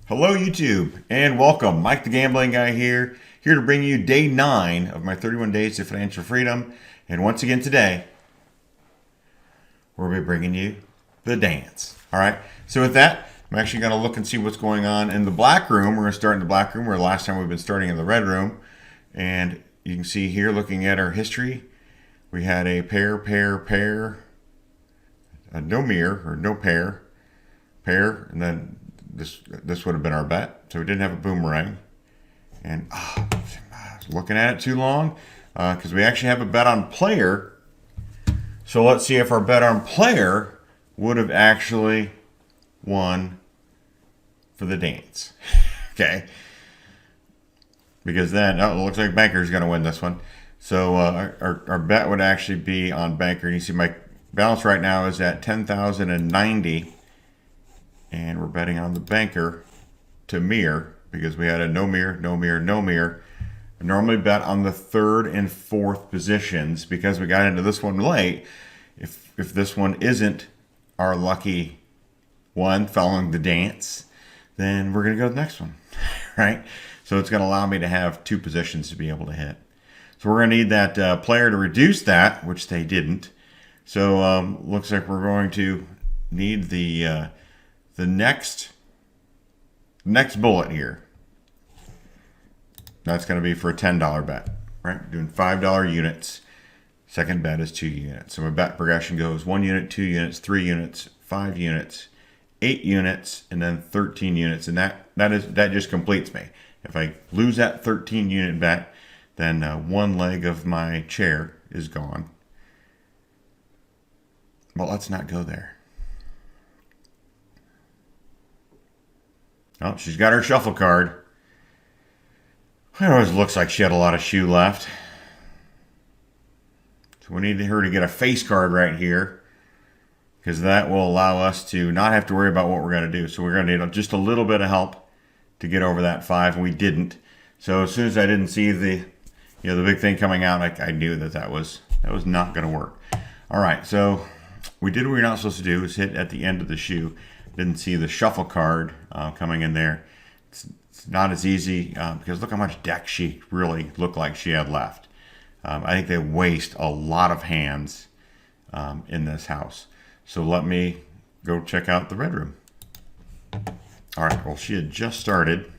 Hello YouTube and welcome. Mike the Gambling Guy here to bring you day 9 of my 31 days to financial freedom. And once again today, we'll be bringing you the dance. All right. So with that, I'm actually going to look and see what's going on in the black room. We're going to start in the black room where last time we've been starting in the red room. And you can see here looking at our history, we had a pair, a no mirror or no pair, and then this would have been our bet. So we didn't have a boomerang. And I was looking at it too long because we actually have a bet on player. So let's see if our bet on player would have actually won for the dance. Okay. Because then, it looks like Banker's going to win this one. So our bet would actually be on Banker. And you see my balance right now is at 10,090. And we're betting on the Banker to mirror because we had a no mirror, no mirror, no mirror. I normally bet on the third and fourth positions because we got into this one late. If this one isn't our lucky one following the dance, then we're going to go to the next one, right? So it's going to allow me to have two positions to be able to hit. So we're going to need that player to reduce that, which they didn't. So looks like we're going to need the next bullet here. That's going to be for a $10 bet, right? Doing $5 units. Second bet is 2 units. So my bet progression goes 1 unit, 2 units, 3 units, 5 units, 8 units, and then 13 units. And that just completes me. If I lose that 13 unit bet, then one leg of my chair is gone. But let's not go there. Oh, she's got her shuffle card. It always looks like she had a lot of shoe left. So we need her to get a face card right here because that will allow us to not have to worry about what we're going to do. So we're going to need just a little bit of help to get over that 5, and we didn't. So as soon as I didn't see the big thing coming out, I knew that was not going to work. All right, so we did what we're not supposed to do, is hit at the end of the shoe. Didn't see the shuffle card coming in there. It's not as easy because look how much deck she really looked like she had left. I think they waste a lot of hands in this house. So let me go check out the red room. All right. Well, she had just started.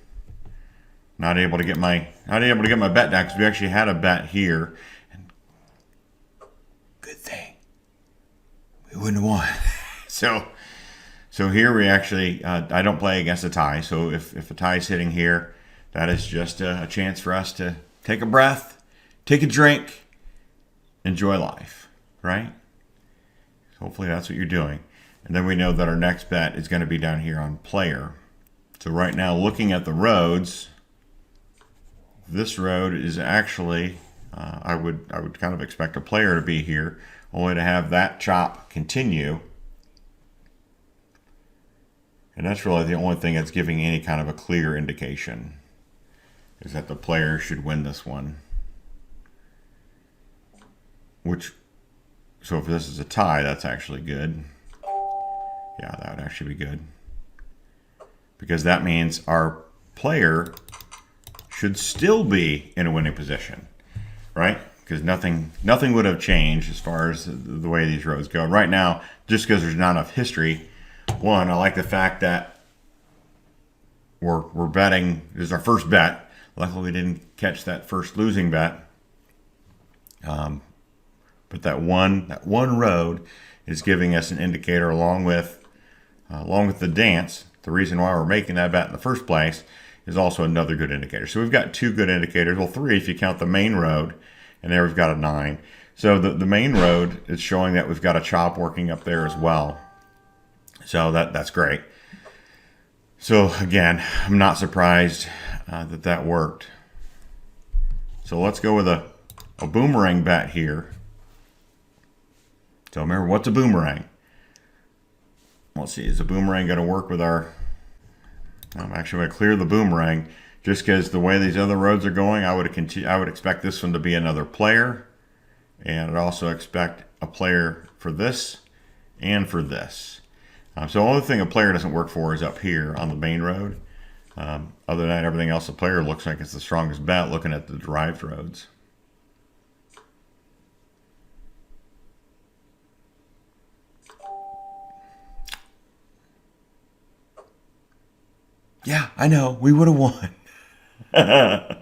Not able to get my bet down because we actually had a bet here. And good thing we wouldn't have won. So here we actually, I don't play against a tie. So if a tie is hitting here, that is just a chance for us to take a breath, take a drink, enjoy life, right? So hopefully that's what you're doing. And then we know that our next bet is going to be down here on player. So right now, looking at the roads, this road is actually, I would kind of expect a player to be here, only to have that chop continue. And that's really the only thing that's giving any kind of a clear indication is that the player should win this one. So if this is a tie, that's actually good. Yeah, that would actually be good. Because that means our player should still be in a winning position, right? Because nothing would have changed as far as the way these roads go. Right now, just because there's not enough history, one, I like the fact that we're betting. This is our first bet. Luckily, we didn't catch that first losing bet. But that one road is giving us an indicator along with the dance. The reason why we're making that bet in the first place is also another good indicator. So we've got 2 good indicators. Well, 3 if you count the main road, and there we've got a 9. So the main road is showing that we've got a chop working up there as well. So that's great. So again, I'm not surprised that worked. So let's go with a boomerang bet here. So remember, what's a boomerang? Let's see, is the boomerang going to work with our... I'm actually going to clear the boomerang just because the way these other roads are going, I would expect this one to be another player. And I'd also expect a player for this and for this. So the only thing a player doesn't work for is up here on the main road. Other than that, everything else the player looks like it's the strongest bet looking at the derived roads. Yeah, I know. We would have won. But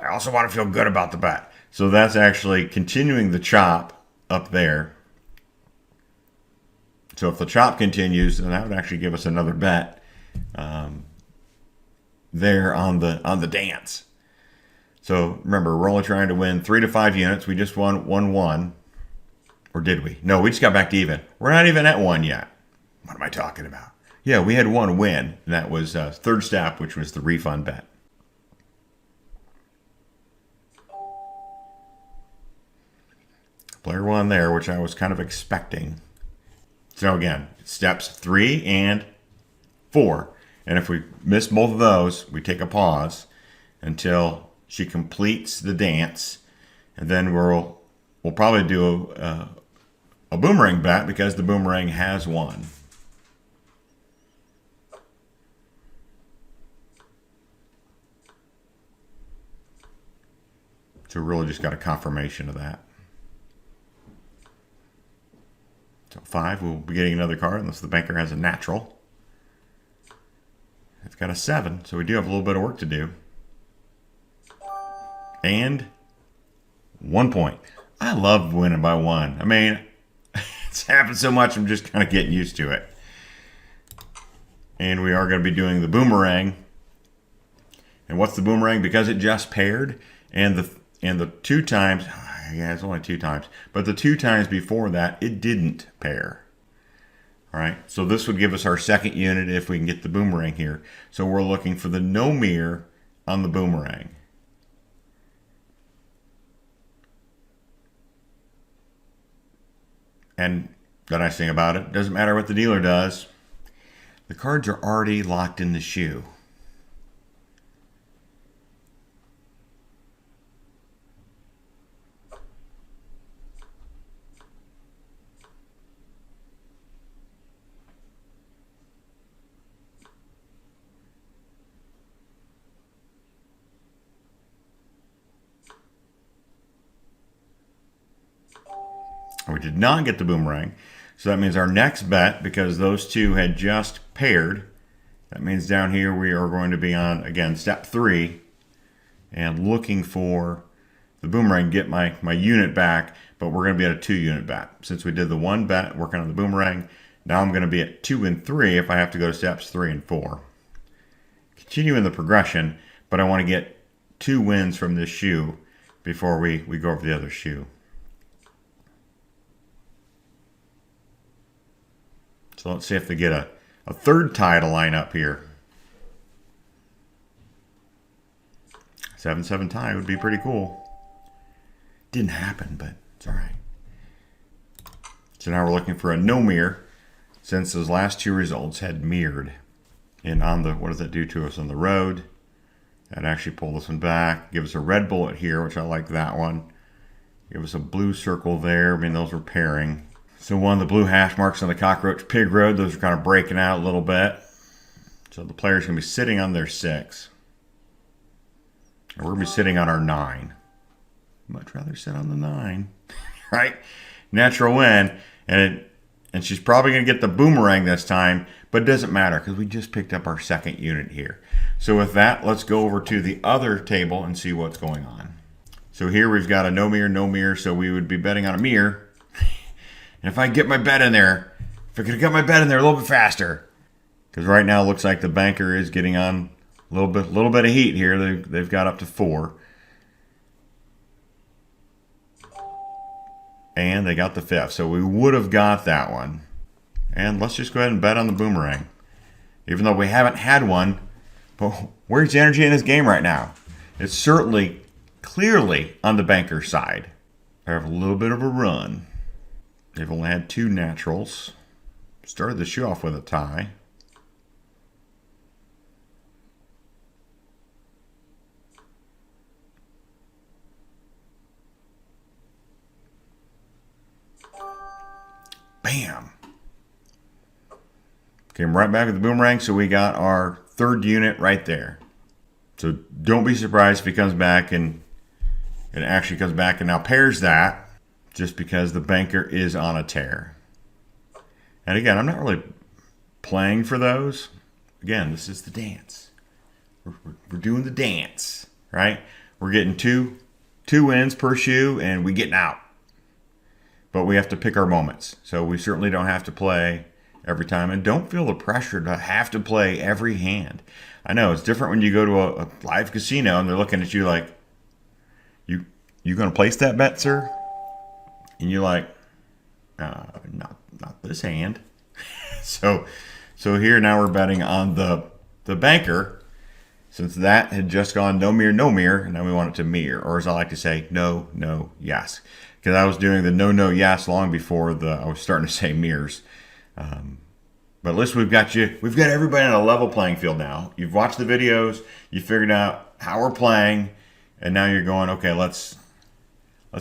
I also want to feel good about the bet. So that's actually continuing the chop up there. So if the chop continues, then that would actually give us another bet there on the dance. So remember, we're only trying to win 3 to 5 units. We just won 1-1. Or did we? No, we just got back to even. We're not even at 1 yet. What am I talking about? Yeah, we had 1 win. And that was third step, which was the refund bet. Player 1 there, which I was kind of expecting. So again, steps 3 and 4. And if we miss both of those, we take a pause until she completes the dance. And then we'll probably do a boomerang bet because the boomerang has won. So we really just got a confirmation of that. So 5, we'll be getting another card unless the banker has a natural. It's got a 7, so we do have a little bit of work to do. And 1 point. I love winning by 1. I mean, it's happened so much, I'm just kind of getting used to it. And we are going to be doing the boomerang. And what's the boomerang? Because it just paired, and the 2 times, yeah, it's only 2 times, but the 2 times before that, it didn't pair. All right, so this would give us our second unit if we can get the boomerang here. So we're looking for the no mirror on the boomerang. And the nice thing about it, doesn't matter what the dealer does, the cards are already locked in the shoe. We did not get the boomerang. So that means our next bet, because those 2 had just paired, that means down here we are going to be on, again, step 3 and looking for the boomerang, get my unit back, but we're going to be at a 2 unit bet. Since we did the 1 bet working on the boomerang, now I'm going to be at 2 and 3 if I have to go to steps 3 and 4. Continuing the progression, but I want to get 2 wins from this shoe before we go over the other shoe. So let's see if they get a third tie to line up here. 7-7 tie would be pretty cool. Didn't happen, but it's all right. So now we're looking for a no mirror, since those last 2 results had mirrored. And on the, what does that do to us on the road? That actually pull this one back. Give us a red bullet here, which I like that one. Give us a blue circle there. I mean, those were pairing. So one, the blue hash marks on the cockroach pig road, those are kind of breaking out a little bit. So the player's going to be sitting on their 6. And we're going to be sitting on our 9. Much rather sit on the 9. Right? Natural win. And she's probably going to get the boomerang this time, but it doesn't matter because we just picked up our second unit here. So with that, let's go over to the other table and see what's going on. So here we've got a no mirror, so we would be betting on a mirror. And if I get my bet in there, if I could get my bet in there a little bit faster, because right now it looks like the banker is getting on a little bit of heat here. They've got up to 4. And they got the 5th, so we would have got that one. And let's just go ahead and bet on the boomerang. Even though we haven't had one, but where's the energy in this game right now? It's certainly, clearly on the banker's side. They have a little bit of a run. They've only had 2 naturals. Started the shoe off with a tie. Bam. Came right back with the boomerang, so we got our third unit right there. So don't be surprised if he comes back and it actually comes back and now pairs that, just because the banker is on a tear. And again, I'm not really playing for those. Again, this is the dance. We're doing the dance, right? We're getting two wins per shoe, and we getting out. But we have to pick our moments. So we certainly don't have to play every time. And don't feel the pressure to have to play every hand. I know it's different when you go to a live casino and they're looking at you like, you going to place that bet, sir? And you're like, not this hand. So here now we're betting on the banker. Since that had just gone no mirror, and now we want it to mirror. Or as I like to say, no, yes. Because I was doing the no, yes long before I was starting to say mirrors. But at least we've got everybody on a level playing field now. You've watched the videos, you figured out how we're playing, and now you're going, okay, let's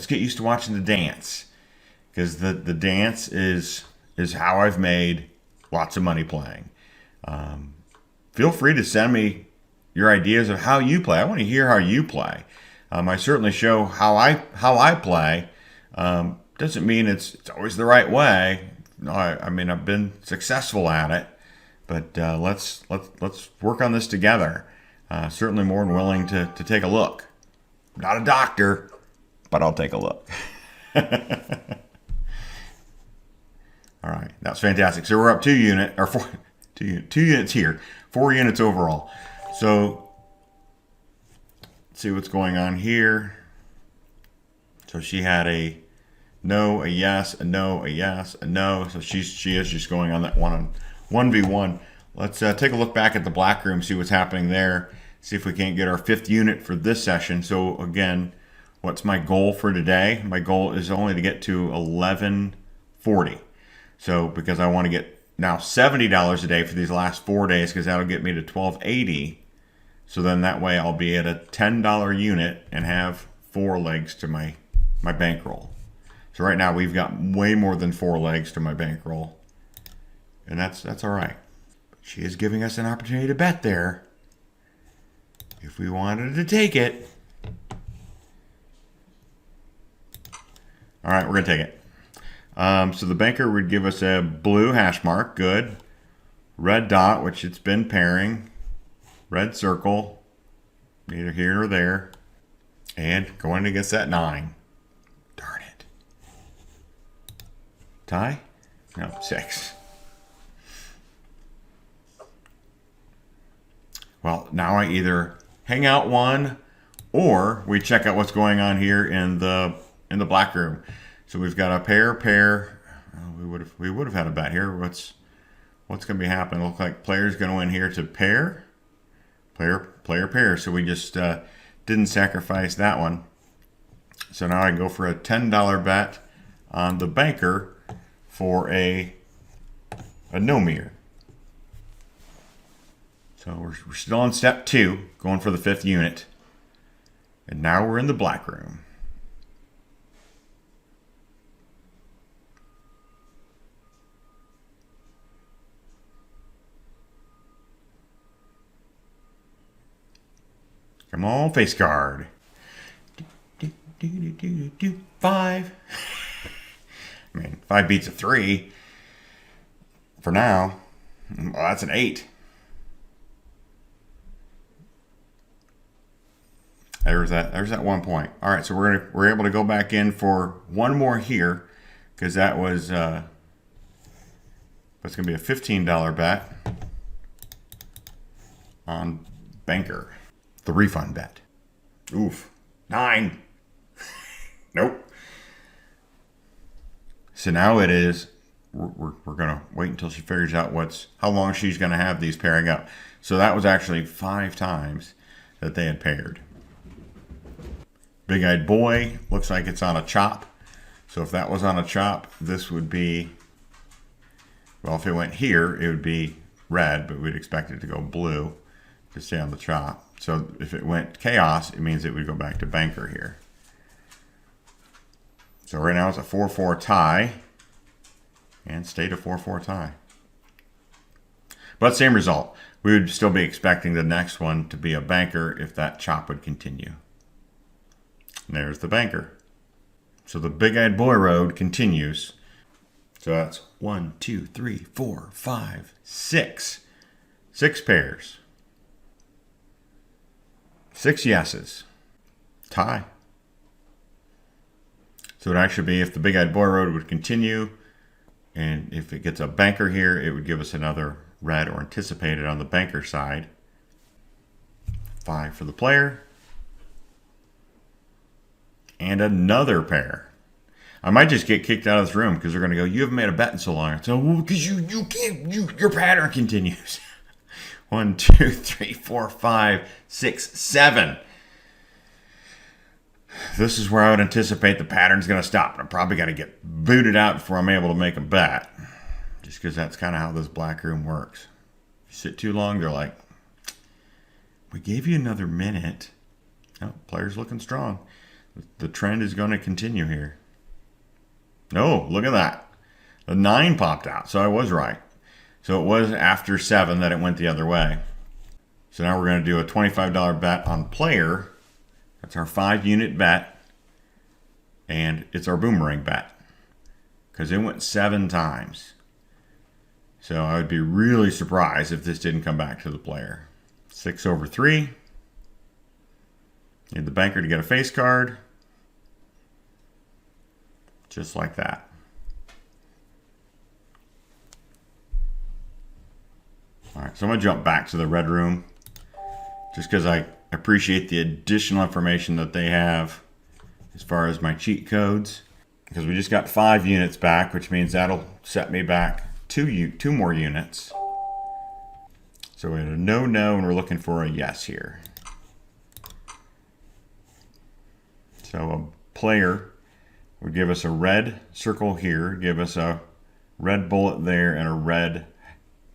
get used to watching the dance. Because the dance is how I've made lots of money playing. Feel free to send me your ideas of how you play. I want to hear how you play. I certainly show how I play. Doesn't mean it's always the right way. No, I mean I've been successful at it, but let's work on this together. Certainly more than willing to take a look. I'm not a doctor, but I'll take a look. All right, that's fantastic. So we're up 2 units here, 4 units overall. So let's see what's going on here. So she had a no, a yes, a no, a yes, a no. So she is just going on that 1v1. Let's take a look back at the black room, see what's happening there. See if we can't get our 5th unit for this session. So again, what's my goal for today? My goal is only to get to 1140. So because I want to get now $70 a day for these last 4 days, because that'll get me to 1280. So then that way I'll be at a $10 unit and have 4 legs to my bankroll. So right now we've got way more than 4 legs to my bankroll, and that's all right. But she is giving us an opportunity to bet there if we wanted to take it. All right, we're gonna take it. So the banker would give us a blue hash mark, good. Red dot, which it's been pairing. Red circle, neither here nor there. And going against that 9. Darn it. Tie? No, 6. Well, now I either hang out 1 or we check out what's going on here in the black room. So we've got a pair. We would have had a bet here. What's going to be happening? Look like player's going to win here to pair. Player. So we just didn't sacrifice that one. So now I can go for a $10 bet on the banker for a no mirror. So we're still on step 2, going for the 5th unit. And now we're in the black room. Come on, face card. 5. I mean, 5 beats a 3 for now. Well, that's an 8. There's that 1 point. All right, so we're able to go back in for 1 more here, because that was that's going to be a $15 bet on banker. The refund bet. Oof. 9. Nope. So now it is, we're going to wait until she figures out how long she's going to have these pairing up. So that was actually 5 times that they had paired. Big-eyed boy, looks like it's on a chop. So if that was on a chop, this would be, well, if it went here, it would be red, but we'd expect it to go blue to stay on the chop. So if it went chaos, it means it would go back to banker here. So right now it's a 4-4 tie, and stayed a 4-4 tie. But same result. We would still be expecting the next one to be a banker if that chop would continue. And there's the banker. So the big-eyed boy road continues. So that's 1, 2, 3, 4, 5, 6. 6 pairs. 6 yeses. Tie. So it would actually be if the big-eyed boy road would continue, and if it gets a banker here, it would give us another red or anticipated on the banker side. 5 for the player. And another pair. I might just get kicked out of this room because they're going to go, you haven't made a bet in so long. So, well, because you can't, your pattern continues. 1, 2, 3, 4, 5, 6, 7. This is where I would anticipate the pattern's going to stop. I'm probably going to get booted out before I'm able to make a bet. Just because that's kind of how this black room works. If you sit too long, they're like, we gave you another minute. Oh, player's looking strong. The trend is going to continue here. No, look at that. The 9 popped out, so I was right. So it was after 7 that it went the other way. So now we're going to do a $25 bet on player. That's our 5-unit bet. And it's our boomerang bet. Because it went 7 times. So I would be really surprised if this didn't come back to the player. 6 over 3. Need the banker to get a face card. Just like that. All right, so I'm going to jump back to the red room just because I appreciate the additional information that they have as far as my cheat codes. Because we just got 5 units back, which means that'll set me back 2 more units. So we had a no, and we're looking for a yes here. So a player would give us a red circle here, give us a red bullet there, and a red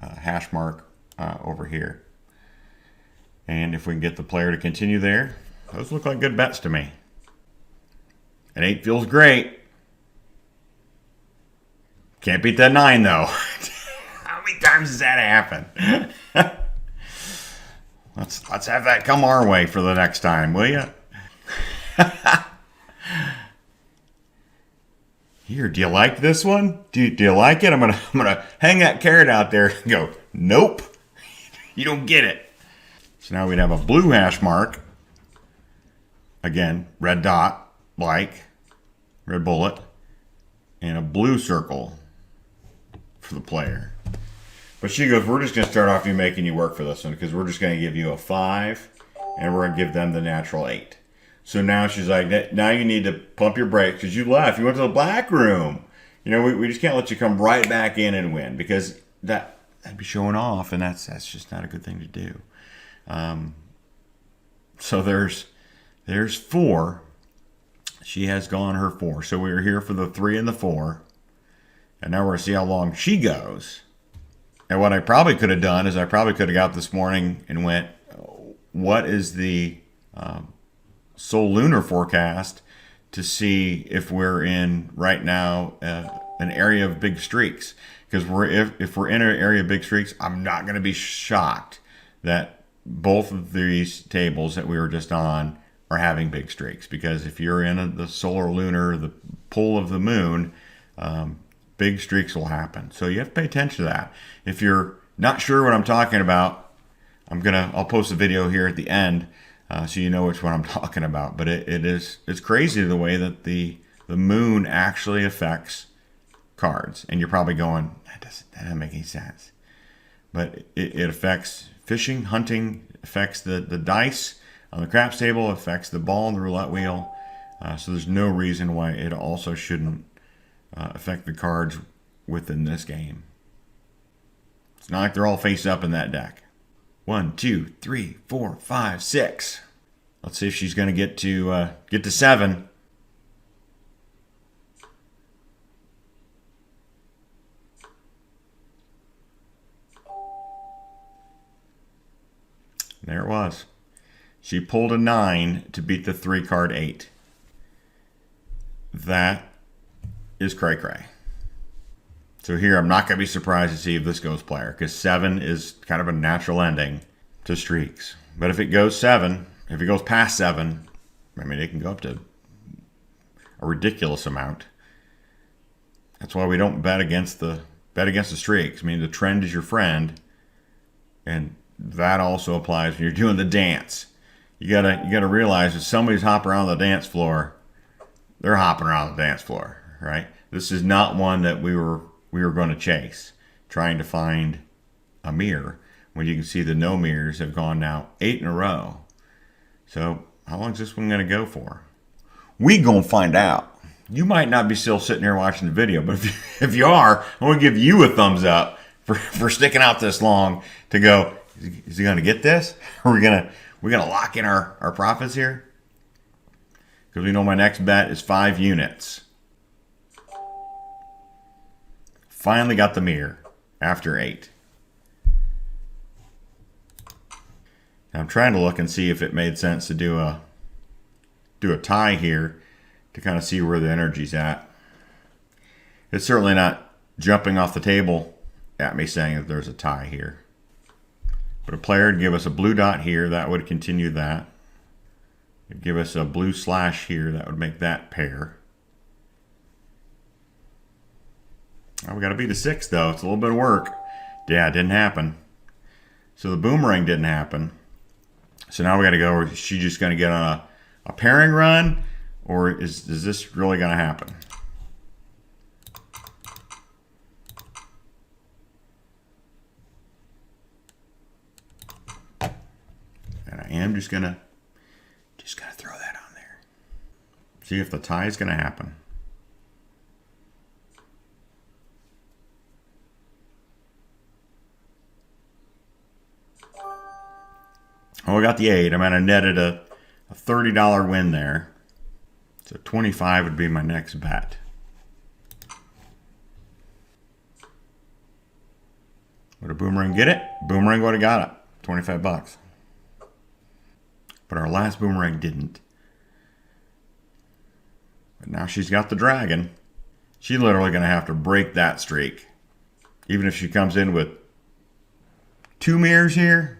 hash mark over here. And if we can get the player to continue there, those look like good bets to me. An 8 feels great. Can't beat that 9 though. How many times does that happen? Let's have that come our way for the next time, will you? Here, do you like this one? Do you like it? I'm gonna hang that carrot out there and go, nope, you don't get it. So now we'd have a blue hash mark. Again, red dot, like, red bullet, and a blue circle for the player. But she goes, we're just gonna start off you making you work for this one because we're just gonna give you a 5 and we're gonna give them the natural 8. So now she's like, now you need to pump your brakes because you left. You went to the black room. You know, we just can't let you come right back in and win because that'd be showing off, and that's just not a good thing to do. So there's 4. She has gone her 4. So we were here for the 3 and the 4. And now we're going to see how long she goes. And what I probably could have done is I probably could have got up this morning and went, what is the soul lunar forecast to see if we're in right now an area of big streaks. Because if we're in an area of big streaks, I'm not going to be shocked that both of these tables that we were just on are having big streaks. Because if you're in the solar lunar, the pull of the moon, big streaks will happen. So you have to pay attention to that. If you're not sure what I'm talking about, I'll post a video here at the end so you know which one I'm talking about. But it's crazy the way that the moon actually affects cards. And you're probably going, that doesn't make any sense. But it affects fishing, hunting, affects the dice on the craps table, affects the ball on the roulette wheel. So there's no reason why it also shouldn't affect the cards within this game. It's not like they're all face up in that deck. 1, 2, 3, 4, 5, 6. Let's see if she's going to get to 7. There it was. She pulled a 9 to beat the 3 card 8. That is cray cray. So here, I'm not going to be surprised to see if this goes player, because 7 is kind of a natural ending to streaks. But if it goes 7, if it goes past 7, I mean, it can go up to a ridiculous amount. That's why we don't bet against the streaks. I mean, the trend is your friend, and that also applies when you're doing the dance. You gotta realize if somebody's hopping around the dance floor, they're hopping around the dance floor, right? This is not one that we were going to chase, trying to find a mirror. When you can see the no mirrors have gone now 8 in a row. So how long is this one going to go for? We gonna find out. You might not be still sitting here watching the video, but if you are, I want to give you a thumbs up for sticking out this long to go, is he going to get this? We're gonna lock in our profits here? Because we know my next bet is 5 units. Finally got the mirror after 8. Now I'm trying to look and see if it made sense to do a tie here to kind of see where the energy's at. It's certainly not jumping off the table at me saying that there's a tie here. But a player would give us a blue dot here, that would continue that. It'd give us a blue slash here, that would make that pair. Oh, we got to beat a 6 though. It's a little bit of work. Yeah, it didn't happen. So the boomerang didn't happen. So now we got to go. Is she just going to get on a pairing run, or is this really going to happen? And I am just gonna throw that on there. See if the tie is going to happen. Oh, I got the 8. I mean, I netted a $30 win there. So 25 would be my next bet. Would a boomerang get it? Boomerang would have got it. 25 bucks. But our last boomerang didn't. But now she's got the dragon. She's literally going to have to break that streak. Even if she comes in with 2 mirrors here,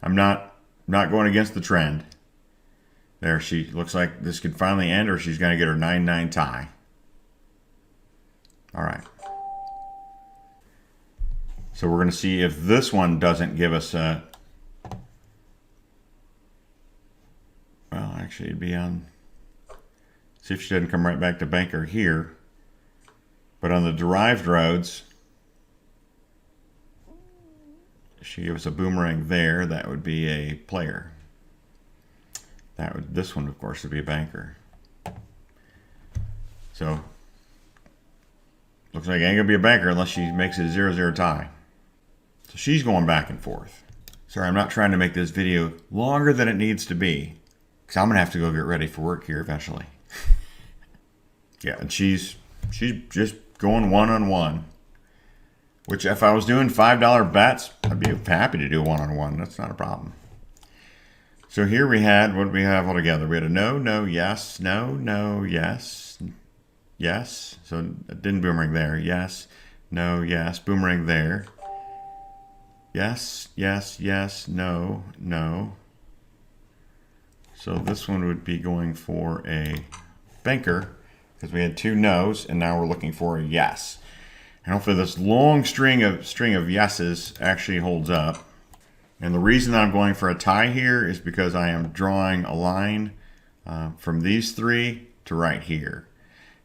I'm not going against the trend. There, she looks like this could finally end, or she's going to get her 9-9 tie. All right. So we're going to see if this one doesn't give us a... Well, actually, it'd be on... See if she doesn't come right back to banker here. But on the derived roads, if she gives us a boomerang there, that would be a player. This one, of course, would be a banker. So, looks like it ain't going to be a banker unless she makes it a 0-0 tie. So she's going back and forth. Sorry, I'm not trying to make this video longer than it needs to be, because I'm going to have to go get ready for work here eventually. Yeah, and she's just going one-on-one. Which, if I was doing $5 bets, I'd be happy to do one-on-one. That's not a problem. So here we had, what did we have altogether? We had a no, no, yes, no, no, yes, yes. So it didn't boomerang there. Yes, no, yes, boomerang there. Yes, yes, yes, no, no. So this one would be going for a banker, because we had 2 no's, and now we're looking for a yes. And hopefully this long string of yeses actually holds up. And the reason I'm going for a tie here is because I am drawing a line from these 3 to right here.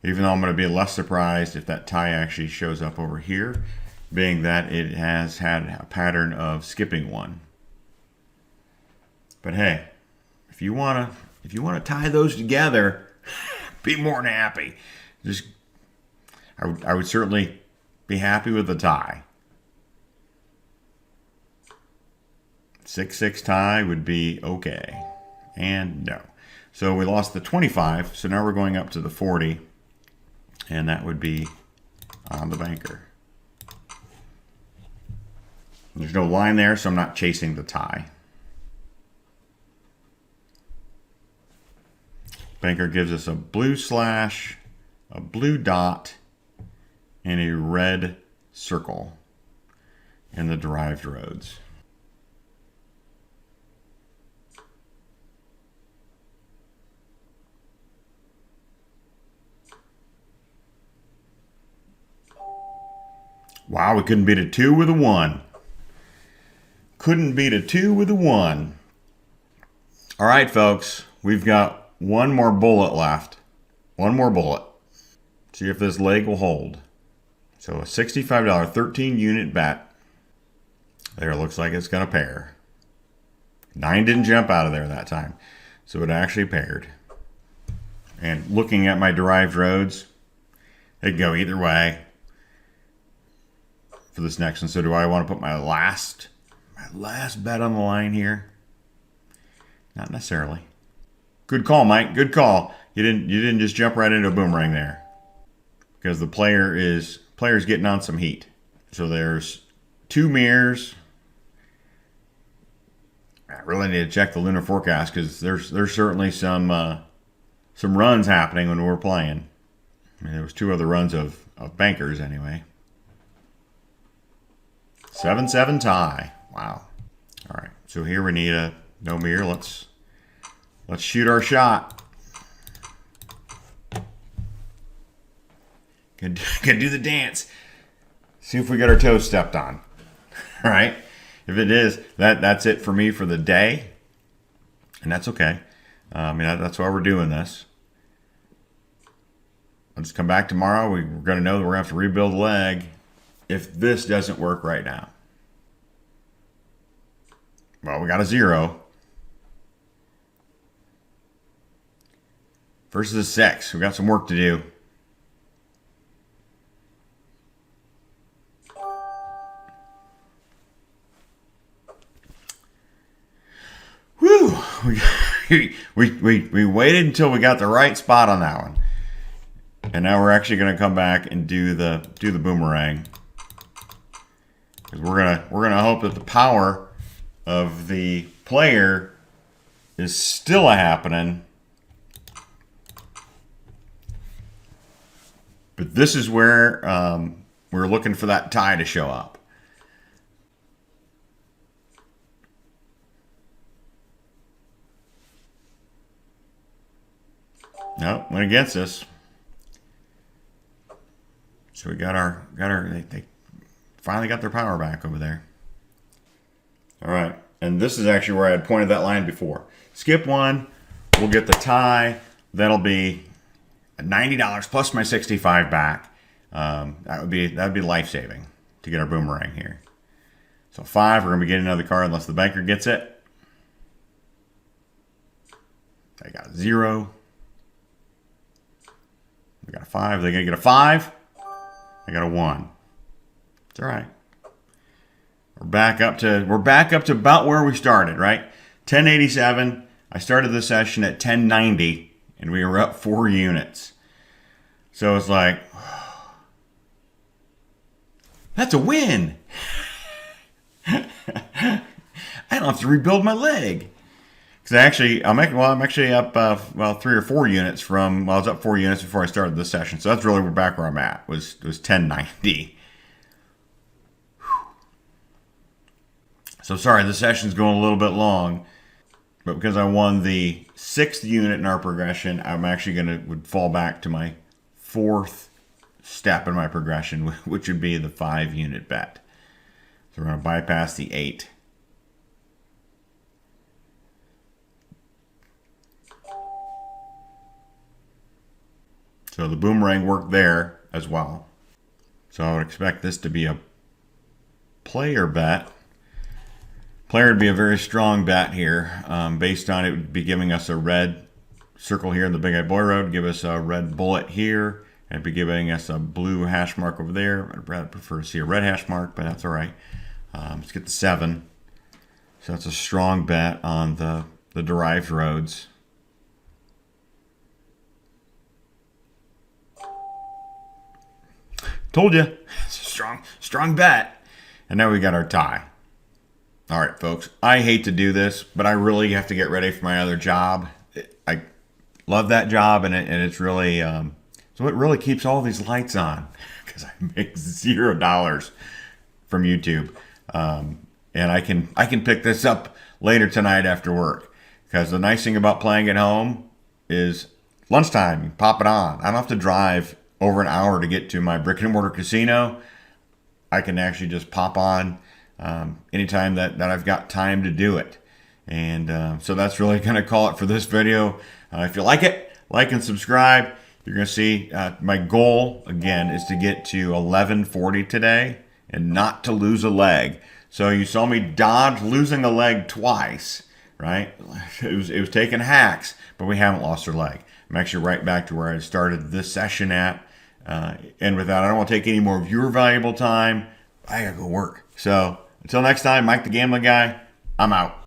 Even though I'm going to be less surprised if that tie actually shows up over here, being that it has had a pattern of skipping one. But hey, if you want to tie those together, be more than happy. I would certainly be happy with the tie. 6-6 tie would be okay. And no. So we lost the 25. So now we're going up to the 40. And that would be on the banker. There's no line there, so I'm not chasing the tie. Banker gives us a blue slash, a blue dot, and a red circle in the derived roads. Wow, we couldn't beat a 2 with a 1. Couldn't beat a 2 with a 1. All right, folks, we've got one more bullet left. One more bullet. See if this leg will hold. So a $65 13 unit bet. There, looks like it's going to pair. 9 didn't jump out of there that time. So it actually paired. And looking at my derived roads, they could go either way for this next one. So do I want to put my last bet on the line here? Not necessarily. Good call, Mike. Good call. You didn't just jump right into a boomerang there. Because the player's getting on some heat. So there's 2 mirrors. I really need to check the lunar forecast because there's certainly some runs happening when we're playing. I mean, there was 2 other runs of bankers anyway. 7-7 tie. Wow. All right. So here we need a no mirror. Let's shoot our shot. Can do the dance. See if we get our toes stepped on. All right. If it is, that's it for me for the day. And that's okay. I mean, that's why we're doing this. I'll just come back tomorrow. We're going to know that we're going to have to rebuild the leg if this doesn't work right now. Well, we got a 0. Versus a 6. We got some work to do. Whew. We waited until we got the right spot on that one. And now we're actually going to come back and do the boomerang. Because we're gonna hope that the power of the player is still happening. But this is where we're looking for that tie to show up. Nope, went against us. So we got our they finally got their power back over there. All right, and this is actually where I had pointed that line before. Skip 1, we'll get the tie. That'll be $90 plus my 65 back. That would be life-saving to get our boomerang here. So 5, we're gonna be getting another card unless the banker gets it. I got a 0. We got a 5. They're gonna get a 5. I got a 1. It's all right. We're back up to about where we started, right? 1087. I started the session at 1090, and we were up 4 units. So it's like, that's a win. I don't have to rebuild my leg. Because I'm actually up 3 or 4 units from. Well, I was up 4 units before I started this session, so that's really back where I'm at. Was 1090. So sorry, the session's going a little bit long, but because I won the 6th unit in our progression, I'm actually would fall back to my 4th step in my progression, which would be the 5 unit bet. So we're going to bypass the 8. So the boomerang worked there as well. So I would expect this to be a player bet. Player would be a very strong bet here. Based on it would be giving us a red circle here in the Big Eye Boy Road, give us a red bullet here, and be giving us a blue hash mark over there. I'd rather prefer to see a red hash mark, but that's all right. Let's get the 7. So that's a strong bet on the derived roads. Told you, it's a strong bet. And now we got our tie. All right, folks, I hate to do this, but I really have to get ready for my other job. I love that job, and it's really So it really keeps all these lights on because I make $0 from YouTube. And I can pick this up later tonight after work, because the nice thing about playing at home is lunchtime, you pop it on. I don't have to drive over an hour to get to my brick and mortar casino. I can actually just pop on anytime that I've got time to do it. And so that's really going to call it for this video. If you like it, like and subscribe. You're going to see my goal, again, is to get to 1140 today and not to lose a leg. So you saw me dodge losing a leg twice, right? It was taking hacks, but we haven't lost our leg. I'm actually right back to where I started this session at. And with that, I don't want to take any more of your valuable time. I gotta go work. So until next time, Mike the Gambling Guy, I'm out.